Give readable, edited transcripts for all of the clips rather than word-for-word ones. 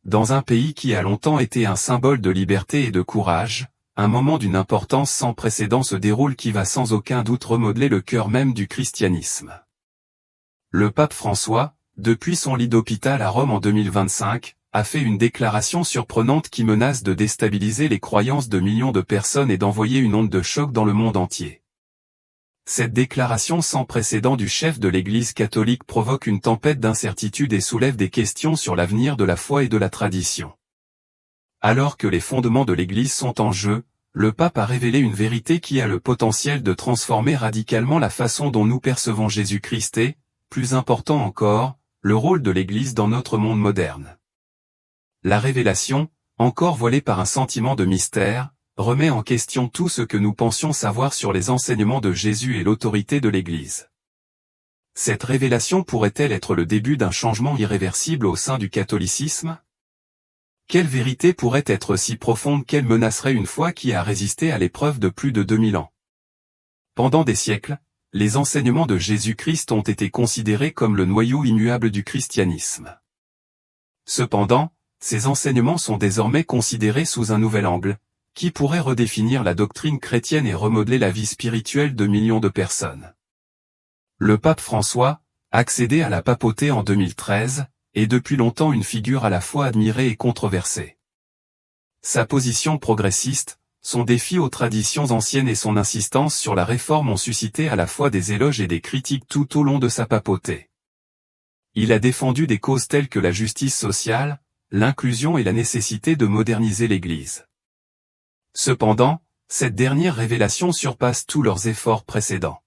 dans un pays qui a longtemps été un symbole de liberté et de courage, un moment d'une importance sans précédent se déroule qui va sans aucun doute remodeler le cœur même du christianisme. Le pape François, depuis son lit d'hôpital à Rome en 2025, a fait une déclaration surprenante qui menace de déstabiliser les croyances de millions de personnes et d'envoyer une onde de choc dans le monde entier. Cette déclaration sans précédent du chef de l'Église catholique provoque une tempête d'incertitude et soulève des questions sur l'avenir de la foi et de la tradition. Alors que les fondements de l'Église sont en jeu, le pape a révélé une vérité qui a le potentiel de transformer radicalement la façon dont nous percevons Jésus-Christ et, plus important encore, le rôle de l'Église dans notre monde moderne. La révélation, encore voilée par un sentiment de mystère, remet en question tout ce que nous pensions savoir sur les enseignements de Jésus et l'autorité de l'Église. Cette révélation pourrait-elle être le début d'un changement irréversible au sein du catholicisme? Quelle vérité pourrait être si profonde qu'elle menacerait une foi qui a résisté à l'épreuve de plus de 2000 ans? Pendant des siècles, les enseignements de Jésus-Christ ont été considérés comme le noyau immuable du christianisme. Cependant, ces enseignements sont désormais considérés sous un nouvel angle, qui pourrait redéfinir la doctrine chrétienne et remodeler la vie spirituelle de millions de personnes. Le pape François, accédé à la papauté en 2013, est depuis longtemps une figure à la fois admirée et controversée. Sa position progressiste, son défi aux traditions anciennes et son insistance sur la réforme ont suscité à la fois des éloges et des critiques tout au long de sa papauté. Il a défendu des causes telles que la justice sociale, l'inclusion et la nécessité de moderniser l'Église. Cependant, cette dernière révélation surpasse tous leurs efforts précédents.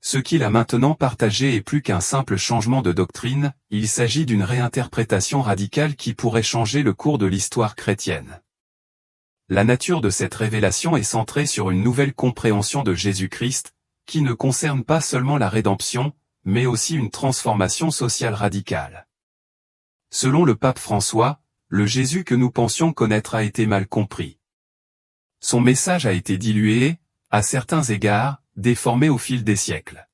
Ce qu'il a maintenant partagé est plus qu'un simple changement de doctrine, il s'agit d'une réinterprétation radicale qui pourrait changer le cours de l'histoire chrétienne. La nature de cette révélation est centrée sur une nouvelle compréhension de Jésus-Christ, qui ne concerne pas seulement la rédemption, mais aussi une transformation sociale radicale. Selon le pape François, le Jésus que nous pensions connaître a été mal compris. Son message a été dilué, à certains égards, déformé au fil des siècles.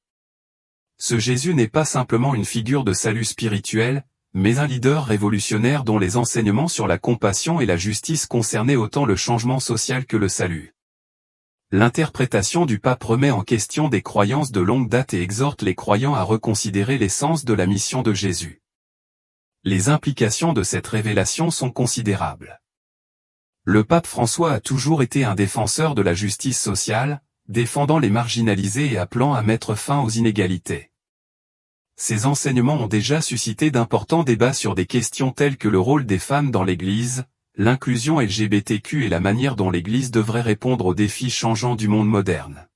Ce Jésus n'est pas simplement une figure de salut spirituel, mais un leader révolutionnaire dont les enseignements sur la compassion et la justice concernaient autant le changement social que le salut. L'interprétation du pape remet en question des croyances de longue date et exhorte les croyants à reconsidérer l'essence de la mission de Jésus. Les implications de cette révélation sont considérables. Le pape François a toujours été un défenseur de la justice sociale, défendant les marginalisés et appelant à mettre fin aux inégalités. Ces enseignements ont déjà suscité d'importants débats sur des questions telles que le rôle des femmes dans l'Église, l'inclusion LGBTQ et la manière dont l'Église devrait répondre aux défis changeants du monde moderne.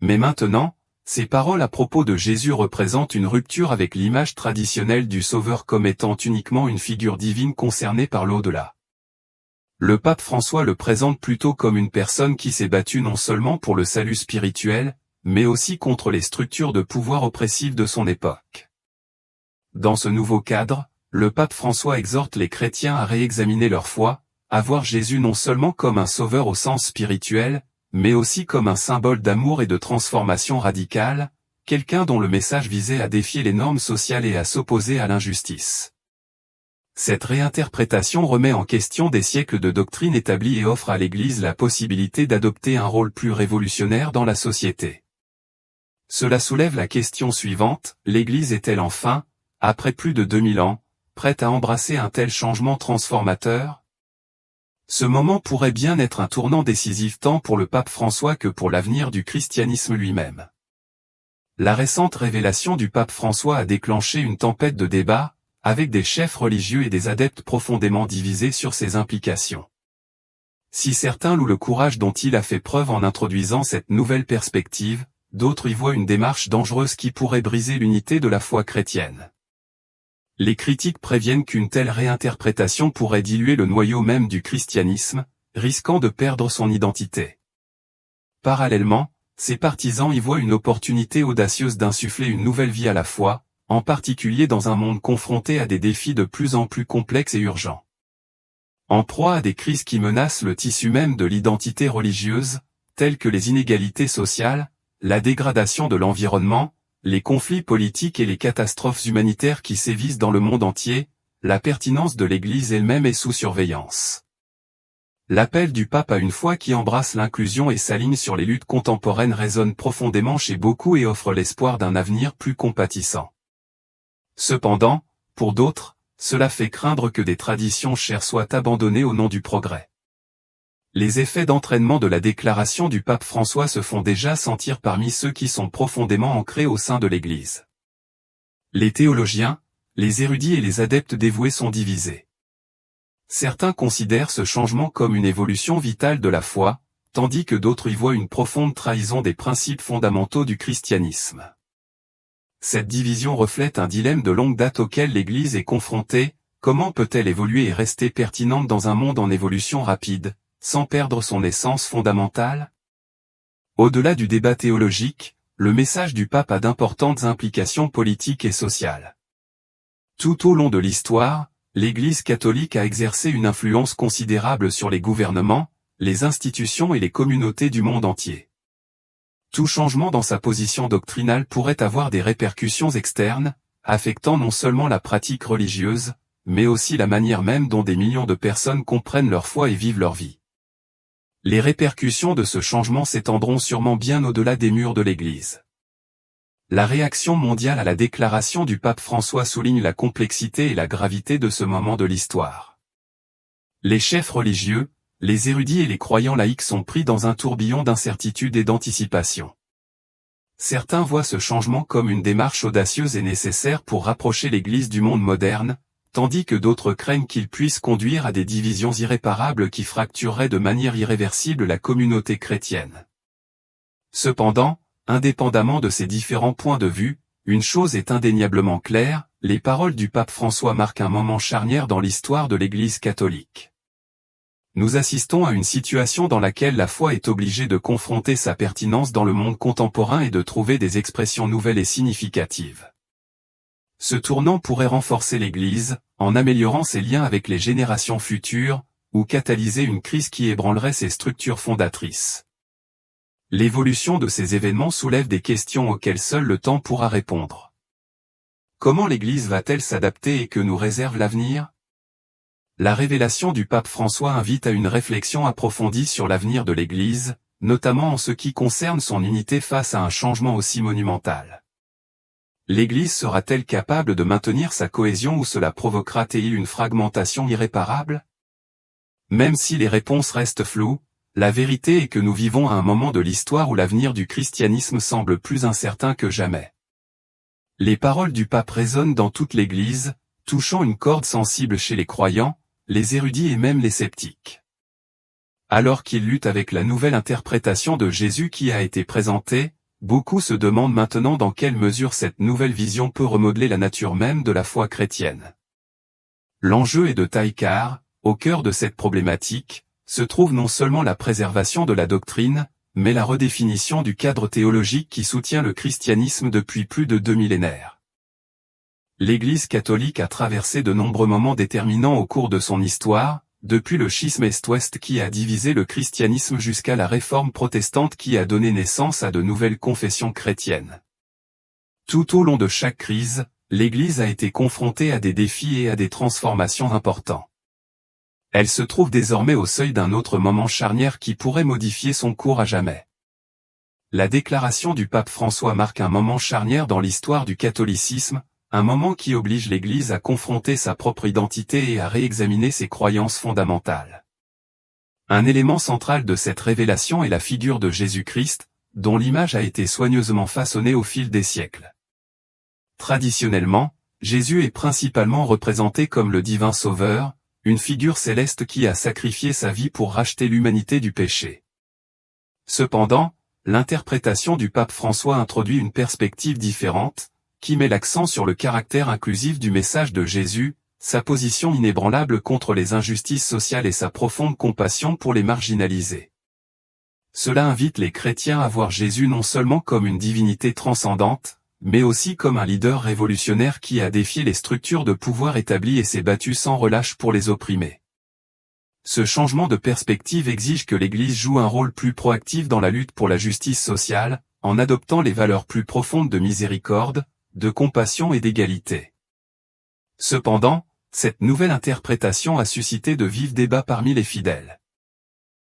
Mais maintenant, ces paroles à propos de Jésus représentent une rupture avec l'image traditionnelle du Sauveur comme étant uniquement une figure divine concernée par l'au-delà. Le pape François le présente plutôt comme une personne qui s'est battue non seulement pour le salut spirituel, mais aussi contre les structures de pouvoir oppressives de son époque. Dans ce nouveau cadre, le pape François exhorte les chrétiens à réexaminer leur foi, à voir Jésus non seulement comme un sauveur au sens spirituel, mais aussi comme un symbole d'amour et de transformation radicale, quelqu'un dont le message visait à défier les normes sociales et à s'opposer à l'injustice. Cette réinterprétation remet en question des siècles de doctrine établie et offre à l'Église la possibilité d'adopter un rôle plus révolutionnaire dans la société. Cela soulève la question suivante, l'Église est-elle enfin, après plus de 2000 ans, prête à embrasser un tel changement transformateur? Ce moment pourrait bien être un tournant décisif tant pour le pape François que pour l'avenir du christianisme lui-même. La récente révélation du pape François a déclenché une tempête de débats, avec des chefs religieux et des adeptes profondément divisés sur ses implications. Si certains louent le courage dont il a fait preuve en introduisant cette nouvelle perspective, d'autres y voient une démarche dangereuse qui pourrait briser l'unité de la foi chrétienne. Les critiques préviennent qu'une telle réinterprétation pourrait diluer le noyau même du christianisme, risquant de perdre son identité. Parallèlement, ses partisans y voient une opportunité audacieuse d'insuffler une nouvelle vie à la foi, en particulier dans un monde confronté à des défis de plus en plus complexes et urgents. En proie à des crises qui menacent le tissu même de l'identité religieuse, telles que les inégalités sociales, la dégradation de l'environnement, les conflits politiques et les catastrophes humanitaires qui sévissent dans le monde entier, la pertinence de l'Église elle-même est sous surveillance. L'appel du pape à une foi qui embrasse l'inclusion et s'aligne sur les luttes contemporaines résonne profondément chez beaucoup et offre l'espoir d'un avenir plus compatissant. Cependant, pour d'autres, cela fait craindre que des traditions chères soient abandonnées au nom du progrès. Les effets d'entraînement de la déclaration du pape François se font déjà sentir parmi ceux qui sont profondément ancrés au sein de l'Église. Les théologiens, les érudits et les adeptes dévoués sont divisés. Certains considèrent ce changement comme une évolution vitale de la foi, tandis que d'autres y voient une profonde trahison des principes fondamentaux du christianisme. Cette division reflète un dilemme de longue date auquel l'Église est confrontée: comment peut-elle évoluer et rester pertinente dans un monde en évolution rapide, sans perdre son essence fondamentale? Au-delà du débat théologique, le message du pape a d'importantes implications politiques et sociales. Tout au long de l'histoire, l'Église catholique a exercé une influence considérable sur les gouvernements, les institutions et les communautés du monde entier. Tout changement dans sa position doctrinale pourrait avoir des répercussions externes, affectant non seulement la pratique religieuse, mais aussi la manière même dont des millions de personnes comprennent leur foi et vivent leur vie. Les répercussions de ce changement s'étendront sûrement bien au-delà des murs de l'Église. La réaction mondiale à la déclaration du pape François souligne la complexité et la gravité de ce moment de l'histoire. Les chefs religieux, les érudits et les croyants laïcs sont pris dans un tourbillon d'incertitude et d'anticipation. Certains voient ce changement comme une démarche audacieuse et nécessaire pour rapprocher l'Église du monde moderne, tandis que d'autres craignent qu'il puisse conduire à des divisions irréparables qui fractureraient de manière irréversible la communauté chrétienne. Cependant, indépendamment de ces différents points de vue, une chose est indéniablement claire: les paroles du pape François marquent un moment charnière dans l'histoire de l'Église catholique. Nous assistons à une situation dans laquelle la foi est obligée de confronter sa pertinence dans le monde contemporain et de trouver des expressions nouvelles et significatives. Ce tournant pourrait renforcer l'Église, en améliorant ses liens avec les générations futures, ou catalyser une crise qui ébranlerait ses structures fondatrices. L'évolution de ces événements soulève des questions auxquelles seul le temps pourra répondre. Comment l'Église va-t-elle s'adapter et que nous réserve l'avenir? La révélation du pape François invite à une réflexion approfondie sur l'avenir de l'Église, notamment en ce qui concerne son unité face à un changement aussi monumental. L'Église sera-t-elle capable de maintenir sa cohésion ou cela provoquera-t-il une fragmentation irréparable? Même si les réponses restent floues, la vérité est que nous vivons à un moment de l'histoire où l'avenir du christianisme semble plus incertain que jamais. Les paroles du pape résonnent dans toute l'Église, touchant une corde sensible chez les croyants, les érudits et même les sceptiques. Alors qu'ils luttent avec la nouvelle interprétation de Jésus qui a été présentée, beaucoup se demandent maintenant dans quelle mesure cette nouvelle vision peut remodeler la nature même de la foi chrétienne. L'enjeu est de taille car, au cœur de cette problématique, se trouve non seulement la préservation de la doctrine, mais la redéfinition du cadre théologique qui soutient le christianisme depuis plus de 2 millénaires. L'Église catholique a traversé de nombreux moments déterminants au cours de son histoire, depuis le schisme Est-Ouest qui a divisé le christianisme jusqu'à la réforme protestante qui a donné naissance à de nouvelles confessions chrétiennes. Tout au long de chaque crise, l'Église a été confrontée à des défis et à des transformations importants. Elle se trouve désormais au seuil d'un autre moment charnière qui pourrait modifier son cours à jamais. La déclaration du pape François marque un moment charnière dans l'histoire du catholicisme, un moment qui oblige l'Église à confronter sa propre identité et à réexaminer ses croyances fondamentales. Un élément central de cette révélation est la figure de Jésus-Christ, dont l'image a été soigneusement façonnée au fil des siècles. Traditionnellement, Jésus est principalement représenté comme le divin sauveur, une figure céleste qui a sacrifié sa vie pour racheter l'humanité du péché. Cependant, l'interprétation du pape François introduit une perspective différente, qui met l'accent sur le caractère inclusif du message de Jésus, sa position inébranlable contre les injustices sociales et sa profonde compassion pour les marginalisés. Cela invite les chrétiens à voir Jésus non seulement comme une divinité transcendante, mais aussi comme un leader révolutionnaire qui a défié les structures de pouvoir établies et s'est battu sans relâche pour les opprimés. Ce changement de perspective exige que l'Église joue un rôle plus proactif dans la lutte pour la justice sociale, en adoptant les valeurs plus profondes de miséricorde, de compassion et d'égalité. Cependant, cette nouvelle interprétation a suscité de vifs débats parmi les fidèles.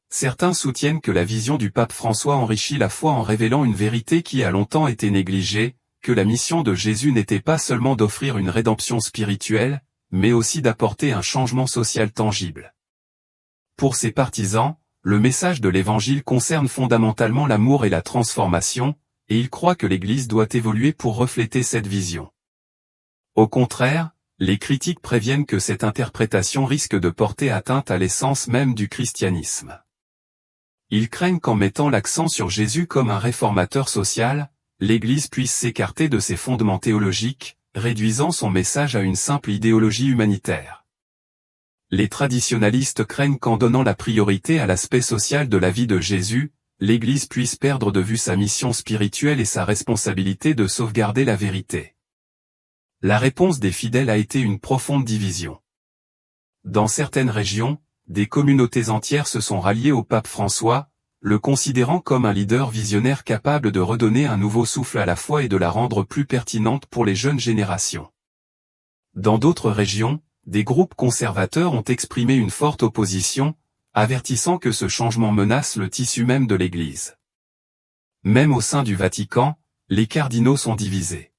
Certains soutiennent que la vision du pape François enrichit la foi en révélant une vérité qui a longtemps été négligée, que la mission de Jésus n'était pas seulement d'offrir une rédemption spirituelle, mais aussi d'apporter un changement social tangible. Pour ses partisans, le message de l'Évangile concerne fondamentalement l'amour et la transformation, et ils croient que l'Église doit évoluer pour refléter cette vision. Au contraire, les critiques préviennent que cette interprétation risque de porter atteinte à l'essence même du christianisme. Ils craignent qu'en mettant l'accent sur Jésus comme un réformateur social, l'Église puisse s'écarter de ses fondements théologiques, réduisant son message à une simple idéologie humanitaire. Les traditionalistes craignent qu'en donnant la priorité à l'aspect social de la vie de Jésus, l'Église puisse perdre de vue sa mission spirituelle et sa responsabilité de sauvegarder la vérité. La réponse des fidèles a été une profonde division. Dans certaines régions, des communautés entières se sont ralliées au pape François, le considérant comme un leader visionnaire capable de redonner un nouveau souffle à la foi et de la rendre plus pertinente pour les jeunes générations. Dans d'autres régions, des groupes conservateurs ont exprimé une forte opposition, avertissant que ce changement menace le tissu même de l'Église. Même au sein du Vatican, les cardinaux sont divisés.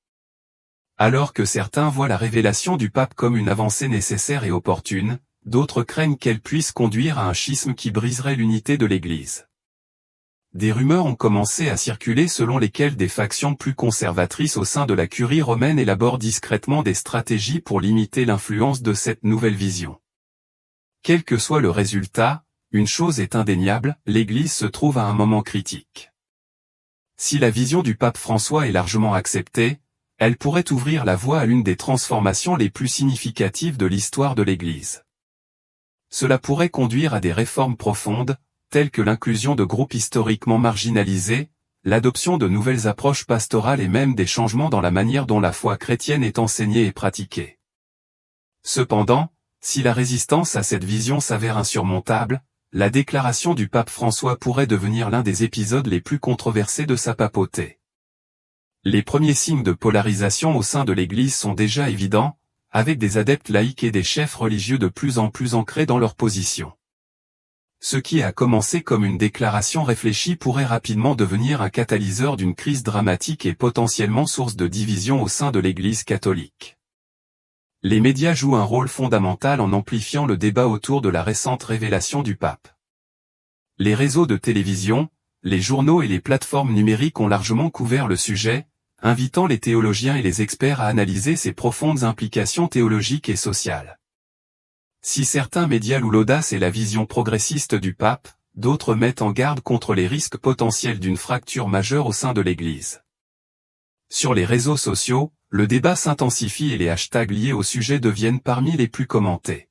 Alors que certains voient la révélation du pape comme une avancée nécessaire et opportune, d'autres craignent qu'elle puisse conduire à un schisme qui briserait l'unité de l'Église. Des rumeurs ont commencé à circuler selon lesquelles des factions plus conservatrices au sein de la curie romaine élaborent discrètement des stratégies pour limiter l'influence de cette nouvelle vision. Quel que soit le résultat, une chose est indéniable, l'Église se trouve à un moment critique. Si la vision du pape François est largement acceptée, elle pourrait ouvrir la voie à l'une des transformations les plus significatives de l'histoire de l'Église. Cela pourrait conduire à des réformes profondes, telles que l'inclusion de groupes historiquement marginalisés, l'adoption de nouvelles approches pastorales et même des changements dans la manière dont la foi chrétienne est enseignée et pratiquée. Cependant, si la résistance à cette vision s'avère insurmontable, la déclaration du pape François pourrait devenir l'un des épisodes les plus controversés de sa papauté. Les premiers signes de polarisation au sein de l'Église sont déjà évidents, avec des adeptes laïcs et des chefs religieux de plus en plus ancrés dans leur position. Ce qui a commencé comme une déclaration réfléchie pourrait rapidement devenir un catalyseur d'une crise dramatique et potentiellement source de division au sein de l'Église catholique. Les médias jouent un rôle fondamental en amplifiant le débat autour de la récente révélation du pape. Les réseaux de télévision, les journaux et les plateformes numériques ont largement couvert le sujet, invitant les théologiens et les experts à analyser ses profondes implications théologiques et sociales. Si certains médias louent l'audace et la vision progressiste du pape, d'autres mettent en garde contre les risques potentiels d'une fracture majeure au sein de l'Église. Sur les réseaux sociaux, le débat s'intensifie et les hashtags liés au sujet deviennent parmi les plus commentés.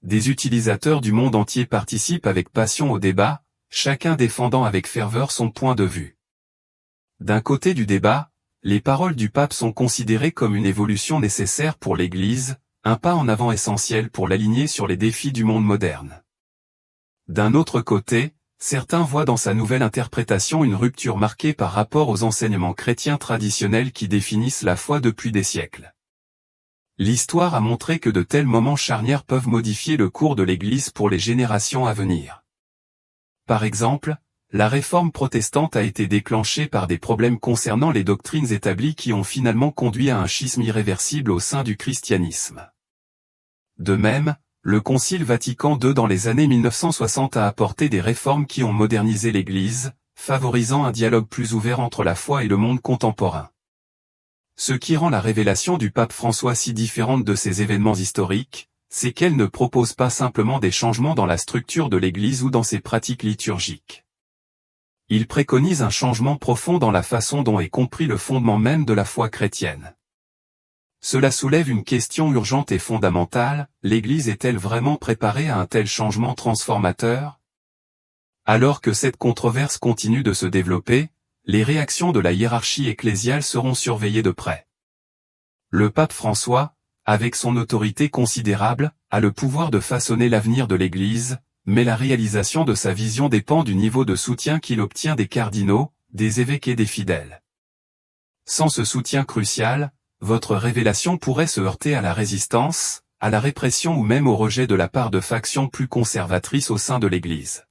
Des utilisateurs du monde entier participent avec passion au débat, chacun défendant avec ferveur son point de vue. D'un côté du débat, les paroles du pape sont considérées comme une évolution nécessaire pour l'Église, un pas en avant essentiel pour l'aligner sur les défis du monde moderne. D'un autre côté, certains voient dans sa nouvelle interprétation une rupture marquée par rapport aux enseignements chrétiens traditionnels qui définissent la foi depuis des siècles. L'histoire a montré que de tels moments charnières peuvent modifier le cours de l'Église pour les générations à venir. Par exemple, la réforme protestante a été déclenchée par des problèmes concernant les doctrines établies qui ont finalement conduit à un schisme irréversible au sein du christianisme. De même, le Concile Vatican II dans les années 1960 a apporté des réformes qui ont modernisé l'Église, favorisant un dialogue plus ouvert entre la foi et le monde contemporain. Ce qui rend la révélation du pape François si différente de ces événements historiques, c'est qu'elle ne propose pas simplement des changements dans la structure de l'Église ou dans ses pratiques liturgiques. Il préconise un changement profond dans la façon dont est compris le fondement même de la foi chrétienne. Cela soulève une question urgente et fondamentale, l'Église est-elle vraiment préparée à un tel changement transformateur? Alors que cette controverse continue de se développer, les réactions de la hiérarchie ecclésiale seront surveillées de près. Le pape François, avec son autorité considérable, a le pouvoir de façonner l'avenir de l'Église, mais la réalisation de sa vision dépend du niveau de soutien qu'il obtient des cardinaux, des évêques et des fidèles. Sans ce soutien crucial, votre révélation pourrait se heurter à la résistance, à la répression ou même au rejet de la part de factions plus conservatrices au sein de l'Église.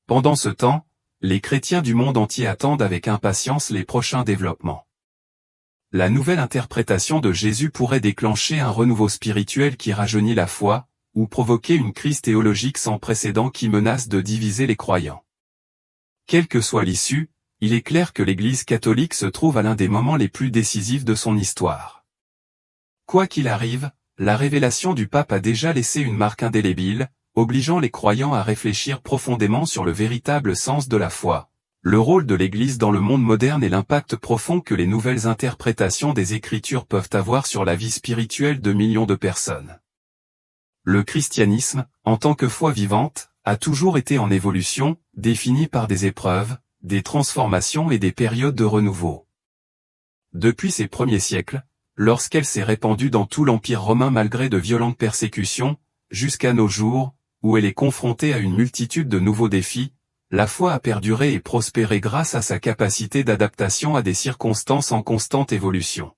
Pendant ce temps, les chrétiens du monde entier attendent avec impatience les prochains développements. La nouvelle interprétation de Jésus pourrait déclencher un renouveau spirituel qui rajeunit la foi, ou provoquer une crise théologique sans précédent qui menace de diviser les croyants. Quelle que soit l'issue, il est clair que l'Église catholique se trouve à l'un des moments les plus décisifs de son histoire. Quoi qu'il arrive, la révélation du pape a déjà laissé une marque indélébile, obligeant les croyants à réfléchir profondément sur le véritable sens de la foi, le rôle de l'Église dans le monde moderne et l'impact profond que les nouvelles interprétations des Écritures peuvent avoir sur la vie spirituelle de millions de personnes. Le christianisme, en tant que foi vivante, a toujours été en évolution, défini par des épreuves, des transformations et des périodes de renouveau. Depuis ses premiers siècles, lorsqu'elle s'est répandue dans tout l'Empire romain malgré de violentes persécutions, jusqu'à nos jours, où elle est confrontée à une multitude de nouveaux défis, la foi a perduré et prospéré grâce à sa capacité d'adaptation à des circonstances en constante évolution.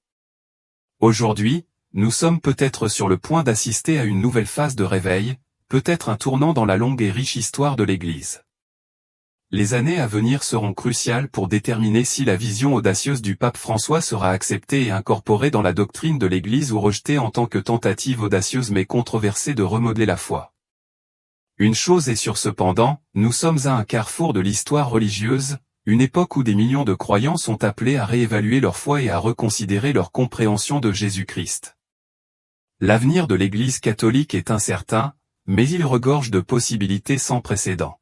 Aujourd'hui, nous sommes peut-être sur le point d'assister à une nouvelle phase de réveil, peut-être un tournant dans la longue et riche histoire de l'Église. Les années à venir seront cruciales pour déterminer si la vision audacieuse du pape François sera acceptée et incorporée dans la doctrine de l'Église ou rejetée en tant que tentative audacieuse mais controversée de remodeler la foi. Une chose est sûre cependant, nous sommes à un carrefour de l'histoire religieuse, une époque où des millions de croyants sont appelés à réévaluer leur foi et à reconsidérer leur compréhension de Jésus-Christ. L'avenir de l'Église catholique est incertain, mais il regorge de possibilités sans précédent.